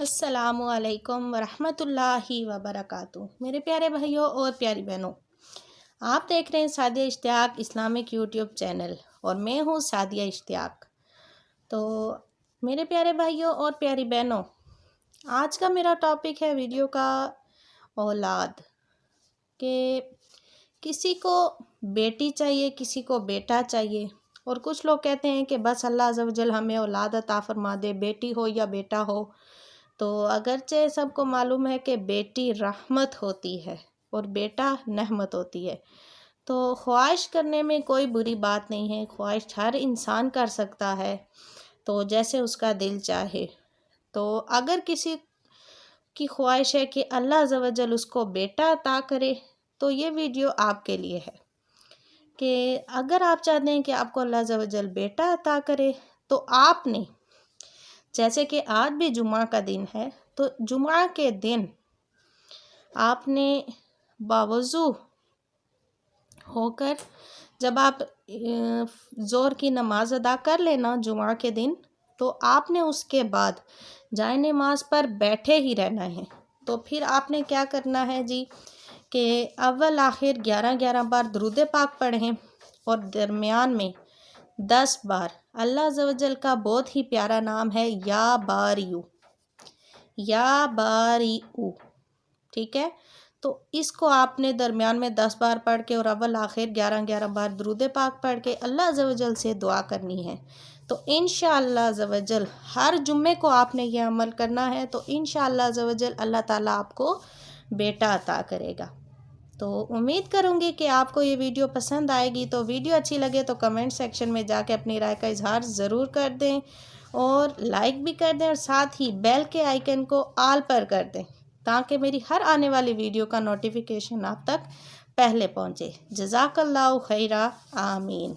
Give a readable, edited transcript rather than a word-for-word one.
अस्सलामुअलैकुम वरहमतुल्लाहि वबरकातुहू। मेरे प्यारे भाइयों और प्यारी बहनों, आप देख रहे हैं Sadia Ishtiaq Islamic YouTube channel और मैं हूँ सादिया इश्तियाक। तो मेरे प्यारे भाइयों और प्यारी बहनों, आज का मेरा टॉपिक है वीडियो का औलाद के किसी को बेटी चाहिए, किसी को बेटा चाहिए। और कुछ लोग कहते हैं कि बस अल्लाह अज़्ज़ व जल हमें औलाद अता फरमा दे, बेटी हो या बेटा हो। तो अगरचे सबको मालूम है कि बेटी रहमत होती है और बेटा नहमत होती है, तो ख्वाहिश करने में कोई बुरी बात नहीं है। ख्वाहिश हर इंसान कर सकता है, तो जैसे उसका दिल चाहे। तो अगर किसी की ख्वाहिश है कि अल्लाह अज़्ज़ व जल उसको बेटा अता करे, तो ये वीडियो आपके लिए है कि अगर आप चाहते हैं कि आपको अल्लाह अज़्ज़ व जल बेटा अता करे, तो आपने, जैसे कि आज भी जुमा का दिन है, तो जुमा के दिन आपने बावज़ू होकर जब आप ज़ोहर की नमाज़ अदा कर लेना जुमा के दिन, तो आपने उसके बाद जाए नमाज पर बैठे ही रहना है। तो फिर आपने क्या करना है जी कि अव्वल आखिर 11-11 बार दुरूद पाक पढ़ें और दरमियान में 10 बार अल्लाह अज़्ज़ व जल का बहुत ही प्यारा नाम है या बारियू, या बारियू, ठीक है। तो इसको आपने दरमियान में 10 बार पढ़ के और अव्वल आखिर 11-11 बार दुरूद पाक पढ़ के अल्लाह अज़्ज़ व जल से दुआ करनी है। तो इंशाअल्लाह अज़्ज़ व जल हर जुम्मे को आपने ये अमल करना है, तो इंशाअल्लाह अज़्ज़ व जल अल्लाह ताला आपको बेटा अता करेगा। तो उम्मीद करूँगी कि आपको ये वीडियो पसंद आएगी। तो वीडियो अच्छी लगे तो कमेंट सेक्शन में जाके अपनी राय का इजहार ज़रूर कर दें और लाइक भी कर दें, और साथ ही बेल के आइकन को ऑल पर कर दें ताकि मेरी हर आने वाली वीडियो का नोटिफिकेशन आप तक पहले पहुँचे। जज़ाकल्लाहु खैरा, आमीन।